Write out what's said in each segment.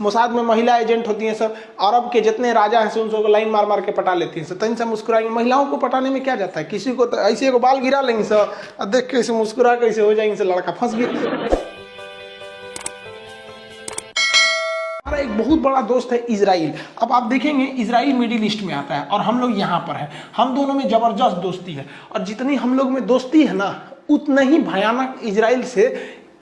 Mossad में महिला agent होती हैं सब, अरब के जितने राजा हैं उन सबको लाइन मार मार के पटा लेती हैं सब। तन से मुस्कुराएंगे, महिलाओं को पटाने में क्या जाता है, किसी को तो ऐसे को बाल गिरा लेंगे सब और देख के ऐसे मुस्कुरा कैसे हो जाएंगे, लड़का फंस गया। हमारा एक बहुत बड़ा दोस्त है इजराइल। अब आप देखेंगे इजराइल मिडिल ईस्ट में आता है और हम लोग यहाँ पर हैं, हम दोनों में जबरदस्त दोस्ती है। और जितनी हम लोग में दोस्ती है ना, उतना ही भयानक इजराइल से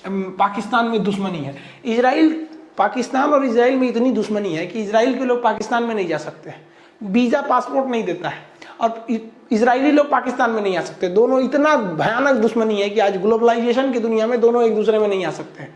पाकिस्तान में दुश्मनी है। इजराइल, पाकिस्तान और इजराइल में इतनी दुश्मनी है कि इजराइल के लोग पाकिस्तान में नहीं जा सकते, वीजा पासपोर्ट नहीं देता है, और इजरायली लोग पाकिस्तान में नहीं आ सकते। दोनों इतना भयानक दुश्मनी है कि आज ग्लोबलाइजेशन की दुनिया में दोनों एक दूसरे में नहीं आ सकते हैं।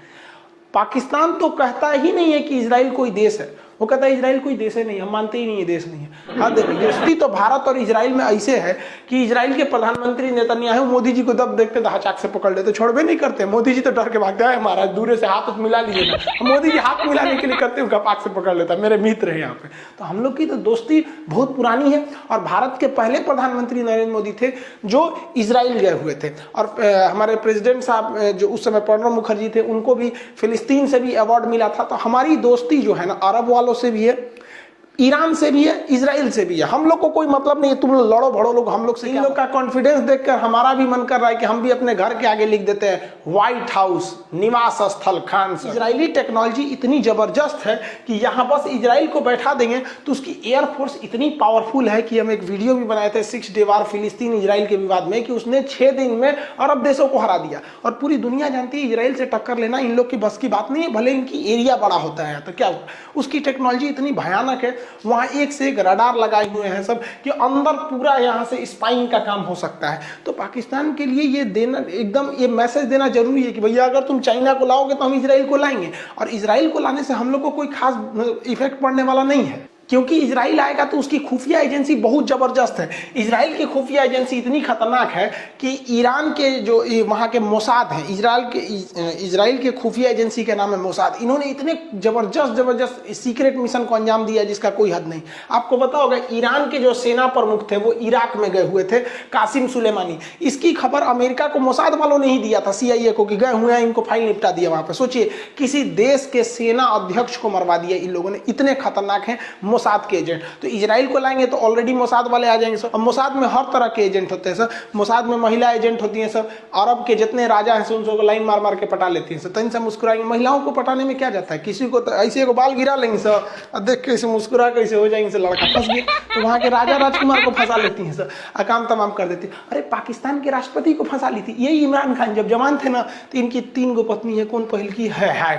पाकिस्तान तो कहता ही नहीं है कि इजराइल कोई देश है, वो कहता है इजराइल कोई देश ही नहीं, हम मानते ही नहीं है देश नहीं है। हाँ देखिए, दोस्ती तो भारत और इजराइल में ऐसे है कि इजराइल के प्रधानमंत्री नेतन्याहू मोदी जी को दब देखते तो हचाक से पकड़ लेते, छोड़वे नहीं करते। मोदी जी तो डर के भागते हैं, महाराज दूर से हाथ मिला लीजिएगा, मोदी जी हाथ मिलाने के लिए करते उनका पाक से पकड़ लेता, मेरे मित्र है यहाँ पे। तो हम लोग की तो दोस्ती बहुत पुरानी है। और भारत के पहले प्रधानमंत्री नरेंद्र मोदी थे जो इजराइल गए हुए थे, और हमारे प्रेसिडेंट साहब जो उस समय प्रणब मुखर्जी थे, उनको भी फिलिस्तीन से भी अवार्ड मिला था। तो हमारी दोस्ती जो है ना, अरब वालों से भी है, ईरान से भी है, इजराइल से भी है। हम लोग को कोई मतलब नहीं है, तुम लोग लड़ो भड़ो लोग हम लोग से। इन लोग का कॉन्फिडेंस देखकर हमारा भी मन कर रहा है कि हम भी अपने घर के आगे लिख देते हैं व्हाइट हाउस निवास स्थल खान। इजरायली टेक्नोलॉजी इतनी जबरदस्त है कि यहाँ बस इजराइल को बैठा देंगे तो उसकी एयरफोर्स इतनी पावरफुल है कि हम एक वीडियो भी बनाए थे 6 डे वार फिलिस्तीन इजराइल के विवाद में, कि उसने 6 दिन में अरब देशों को हरा दिया। और पूरी दुनिया जानती है इजराइल से टक्कर लेना इन लोग की बस की बात नहीं है, भले इनकी एरिया बड़ा होता है। तो क्या हुआ, उसकी टेक्नोलॉजी इतनी भयानक है, वहां एक से एक रडार लगाए हुए हैं सब, कि अंदर पूरा यहां से स्पाइंग का काम हो सकता है। तो पाकिस्तान के लिए ये देना एकदम, ये मैसेज देना जरूरी है कि भैया अगर तुम चाइना को लाओगे तो हम इजराइल को लाएंगे। और इजराइल को लाने से हम लोग को कोई खास इफेक्ट पड़ने वाला नहीं है, क्योंकि इजराइल आएगा तो उसकी खुफिया एजेंसी बहुत जबरदस्त है। इजराइल की खुफिया एजेंसी इतनी खतरनाक है कि ईरान के जो वहाँ के मोसाद हैं, इजराइल के खुफिया एजेंसी के नाम है मोसाद, इन्होंने इतने जबरदस्त सीक्रेट मिशन को अंजाम दिया जिसका कोई हद नहीं। आपको पता होगा ईरान के जो सेना प्रमुख थे वो इराक में गए हुए थे, कासिम सुलेमानी। इसकी खबर अमेरिका को मोसाद वालों ने ही दिया था, CIA को, कि गए हुए हैं, इनको फाइल निपटा दिया वहां पर। सोचिए, किसी देश के सेना अध्यक्ष को मरवा दिया इन लोगों ने, इतने खतरनाक हैं मोसाद के एजेंट। तो इजराइल को लाएंगे तो ऑलरेडी मोसाद वाले आ जाएंगे सर। अब मोसाद में हर तरह के एजेंट होते हैं सर, मोसाद में महिला एजेंट होती हैं सब, अरब के जितने राजा हैं उन सबको लाइन मार मार के पटा लेती हैं सर। तन से मुस्कुराएंगे, महिलाओं को पटाने में क्या जाता है, किसी को तो ऐसे को बाल गिरा लेंगे सर और देख के ऐसे मुस्कुरा कैसे हो जाएंगे, लड़का फंस गया। तो वहां के राजा राजकुमार को फंसा लेती हैं सर, काम तमाम कर देती है। अरे पाकिस्तान के राष्ट्रपति को फंसा ली थी, यही इमरान खान जब जवान थे ना, तो इनकी 3 गो पत्नी है। कौन पहल की है,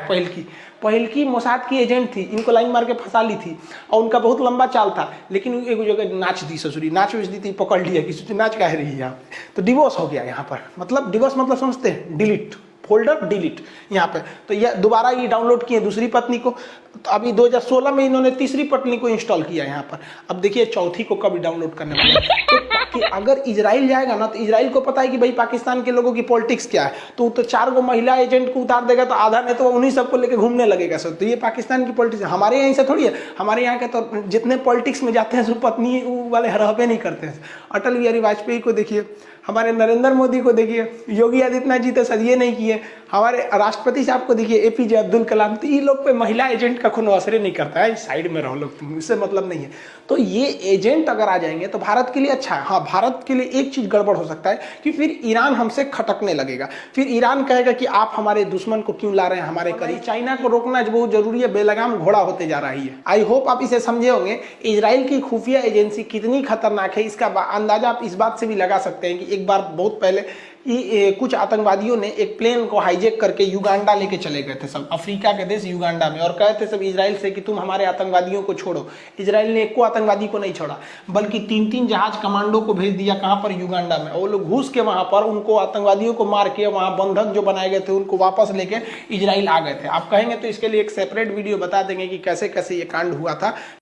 पहल की मोसाद की एजेंट थी, इनको लाइन मार के फंसा ली थी। और उनका बहुत लंबा चाल था, लेकिन एक जगह नाच दी ससुरी, नाच दी थी, पकड़ लिया कि नाच कह रही है यहाँ पे, तो डिवोर्स हो गया यहाँ पर। मतलब डिवोर्स मतलब समझते हैं, डिलीट, फोल्डर डिलीट यहाँ पे। तो ये दोबारा ये डाउनलोड किए दूसरी पत्नी को, तो अभी 2016 में इन्होंने तीसरी पत्नी को इंस्टॉल किया यहाँ पर। अब देखिए चौथी को कभी डाउनलोड करने वाले हैं। तो अगर इजराइल जाएगा ना, तो इजराइल को पता है कि भाई पाकिस्तान के लोगों की पॉलिटिक्स क्या है, तो 4 गो महिला एजेंट को उतार देगा तो आधा ने तो उन्हीं सबको लेके घूमने लगेगा सर। तो ये पाकिस्तान की पॉलिटिक्स, हमारे यहाँ से थोड़ी है। हमारे यहाँ के तो जितने पॉलिटिक्स में जाते हैं सब पत्नी वाले रहबे नहीं करते हैं। अटल बिहारी वाजपेयी को देखिए, हमारे नरेंद्र मोदी को देखिए, योगी आदित्यनाथ जी तो सर ये नहीं किए, हमारे राष्ट्रपति साहब को देखिए, APJ अब्दुल कलाम। तो ये लोग पे महिला एजेंट का खून असर नहीं करता है, साइड में रहो लोग, तुम इससे मतलब नहीं है। तो ये एजेंट अगर आ जाएंगे तो भारत के लिए अच्छा है। हाँ, भारत के लिए एक चीज गड़बड़ हो सकता है कि फिर ईरान हमसे खटकने लगेगा, फिर ईरान कहेगा कि आप हमारे दुश्मन को क्यों ला रहे हैं हमारे करीब। चाइना को रोकना बहुत जरूरी है, बेलगाम घोड़ा होते जा रही है। आई होप आप इसे समझे होंगे। इजराइल की खुफिया एजेंसी कितनी खतरनाक है, इसका अंदाजा आप इस बात से भी लगा सकते हैं कि एक बार बहुत पहले कुछ आतंकवादियों ने एक प्लेन को हाईजैक करके युगांडा लेके चले गए थे सब, अफ्रीका के देश युगांडा में, और कहे थे सब इजराइल से कि तुम हमारे आतंकवादियों को छोड़ो। इजराइल ने एक को आतंकवादी को नहीं छोड़ा, बल्कि 3-3 जहाज कमांडो को भेज दिया। कहां पर, युगांडा में। वो लोग घुस के वहां पर उनको आतंकवादियों को मार के, वहां बंधक जो बनाए गए थे उनको वापस लेके इजराइल आ गए थे। आप कहेंगे तो इसके लिए एक सेपरेट वीडियो बता देंगे कि कैसे कैसे ये कांड हुआ था।